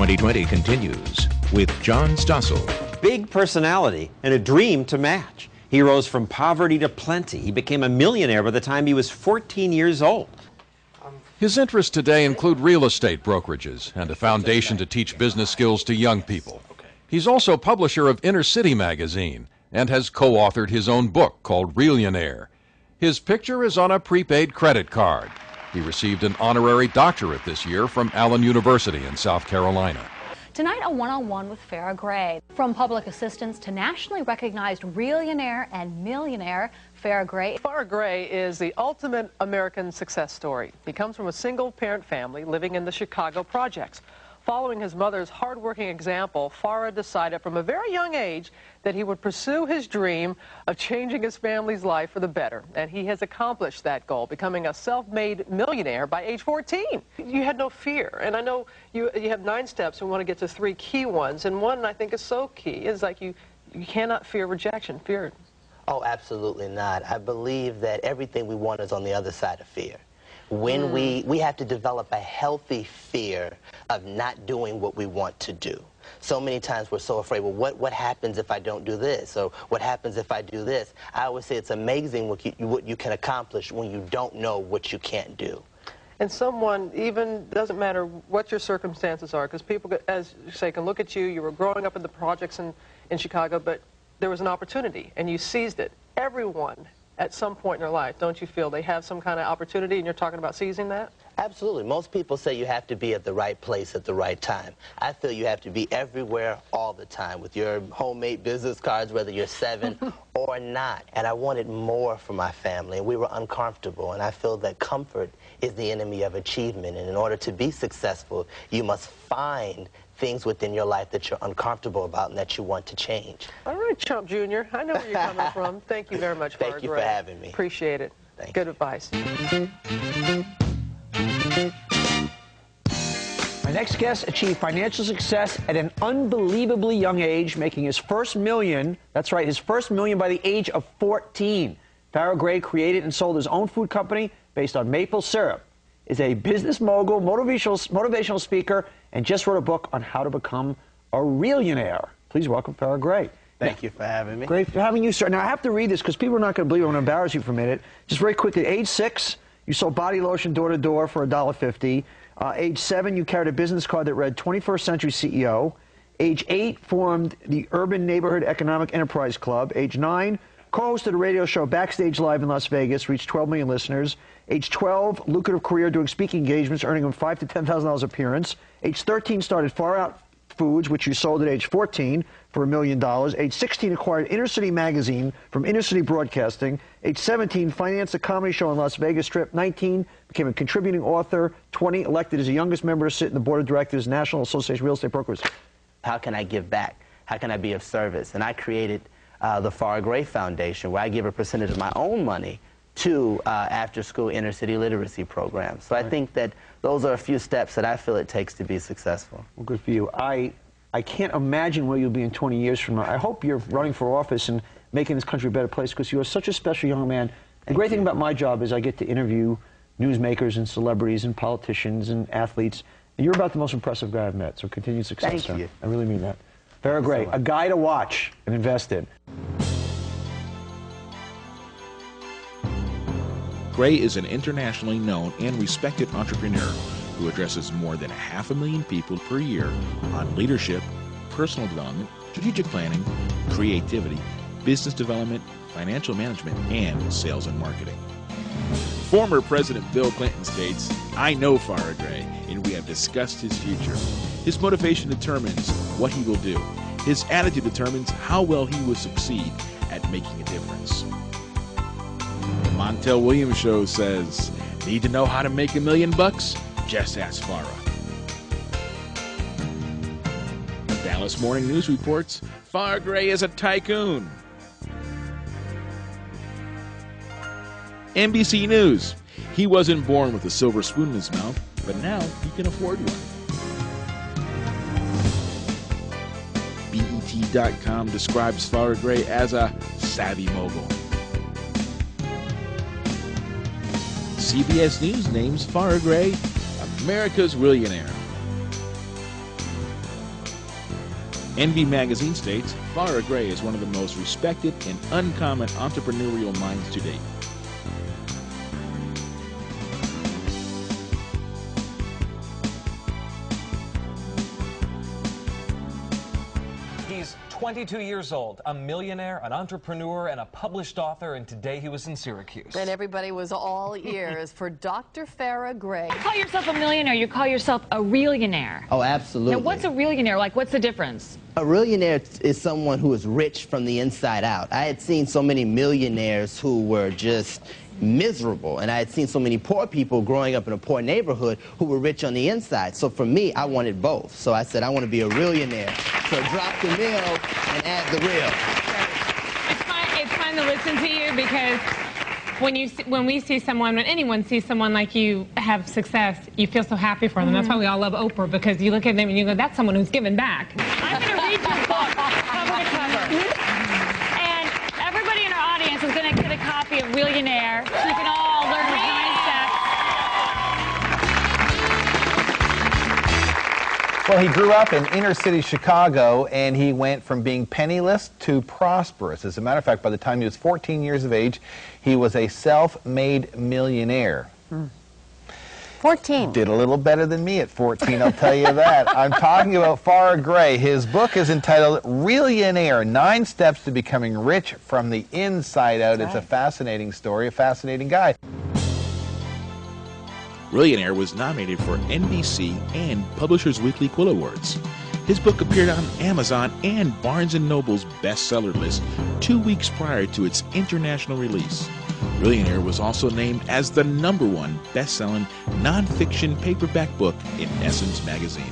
2020 continues with John Stossel. Big personality and a dream to match. He rose from poverty to plenty. He became a millionaire by the time he was 14 years old. His interests today include real estate brokerages and a foundation to teach business skills to young people. He's also publisher of Inner City magazine and has co-authored his own book called Millionair. His picture is on a prepaid credit card. He received an honorary doctorate this year from Allen University in South Carolina. Tonight, a one-on-one with Farrah Gray. From public assistance to nationally recognized Millionaire and Millionaire, Farrah Gray. Farrah Gray is the ultimate American success story. He comes from a single-parent family living in the Chicago projects. Following his mother's hard-working example, Farrah decided from a very young age that he would pursue his dream of changing his family's life for the better. And he has accomplished that goal, becoming a self-made millionaire by age 14. You had no fear. And I know you have 9 steps and want to get to 3 key ones. And one I think is so key is like you cannot fear rejection. Fear. Oh, absolutely not. I believe that everything we want is on the other side of fear. When we have to develop a healthy fear of not doing what we want to do. So many times we're so afraid, well, what happens if I don't do this? Or what happens if I do this? I always say it's amazing what you can accomplish when you don't know what you can't do. And someone, even, doesn't matter what your circumstances are, because people, as you say, can look at you. You were growing up in the projects in Chicago, but there was an opportunity, and you seized it. Everyone, at some point in their life, don't you feel they have some kind of opportunity, and you're talking about seizing that? Absolutely. Most people say you have to be at the right place at the right time. I feel you have to be everywhere all the time with your homemade business cards, whether you're 7 or not. And I wanted more for my family, and we were uncomfortable. And I feel that comfort is the enemy of achievement. And in order to be successful, you must find things within your life that you're uncomfortable about and that you want to change. All right, Chump Jr., I know where you're coming from. Thank you very much, Farrah Gray. Thank you for having me. Appreciate it. Good advice. My next guest achieved financial success at an unbelievably young age, making his first million, that's right, his first million by the age of 14. Farrah Gray created and sold his own food company based on maple syrup, is a business mogul, motivational speaker, and just wrote a book on how to become a millionaire. Please welcome Farrah Gray. Thank you for having me. Great for having you, sir. Now, I have to read this because people are not going to believe it. I'm going to embarrass you for a minute. Just very quickly, age 6, you sold body lotion door to door for $1.50. Age 7, you carried a business card that read 21st Century CEO. Age 8, formed the Urban Neighborhood Economic Enterprise Club. Age 9, co-hosted a radio show Backstage Live in Las Vegas, reached 12 million listeners. Age 12, lucrative career doing speaking engagements, earning him $5,000 to $10,000 appearance. Age 13, started Far Out Foods, which you sold at age 14 for $1 million. Age 16, acquired Inner City magazine from Inner City Broadcasting. Age 17, financed a comedy show on Las Vegas Strip. 19, became a contributing author. 20, elected as the youngest member to sit in the board of directors, National Association of Real Estate Brokers. How can I give back? How can I be of service? And I created the Farrah Gray Foundation, where I give a percentage of my own money to after-school inner-city literacy programs. So I think that those are a few steps that I feel it takes to be successful. Well, good for you. I can't imagine where you'll be in 20 years from now. I hope you're running for office and making this country a better place, because you are such a special young man. The great thing about my job is I get to interview newsmakers and celebrities and politicians and athletes, and you're about the most impressive guy I've met, so continued success. Thank you. I really mean that. Farrah Gray, a guy to watch and invest in. Gray is an internationally known and respected entrepreneur who addresses more than 500,000 people per year on leadership, personal development, strategic planning, creativity, business development, financial management, and sales and marketing. Former President Bill Clinton states, "I know Farrah Gray, and we have discussed his future. His motivation determines what he will do. His attitude determines how well he will succeed at making a difference." The Montel Williams Show says, "Need to know how to make $1 million? Just ask Farrah." The Dallas Morning News reports, Farrah Gray is a tycoon. NBC News, he wasn't born with a silver spoon in his mouth, but now he can afford one. BET.com describes Farrah Gray as a savvy mogul. CBS News names Farrah Gray America's Millionaire. NB Magazine states, Farrah Gray is one of the most respected and uncommon entrepreneurial minds to date. He's 22 years old, a millionaire, an entrepreneur, and a published author, and today he was in Syracuse. And everybody was all ears for Dr. Farrah Gray. You call yourself a millionaire, you call yourself a realionaire. Oh, absolutely. Now, what's a realionaire? Like, what's the difference? A millionaire is someone who is rich from the inside out. I had seen so many millionaires who were just miserable, and I had seen so many poor people growing up in a poor neighborhood who were rich on the inside. So for me, I wanted both. So I said I want to be a millionaire. So drop the mill and add the real. It's fun to listen to you because when we see someone, when anyone sees someone like you have success, you feel so happy for them. That's why we all love Oprah, because you look at them and you go, that's someone who's giving back. I'm going to read your book cover to cover. And everybody in our audience is going to get a copy of Millionaire so you can all learn his mindset. Well, he grew up in inner city Chicago, and he went from being penniless to prosperous. As a matter of fact, by the time he was 14 years of age, he was a self-made millionaire. 14. Did a little better than me at 14, I'll tell you that. I'm talking about Farrah Gray. His book is entitled Millionair: 9 Steps to Becoming Rich from the Inside Out. It's a fascinating story, a fascinating guy. Millionaire was nominated for NBC and Publishers Weekly Quill Awards. His book appeared on Amazon and Barnes & Noble's bestseller list 2 weeks prior to its international release. Millionaire was also named as the #1 best-selling nonfiction paperback book in Essence magazine.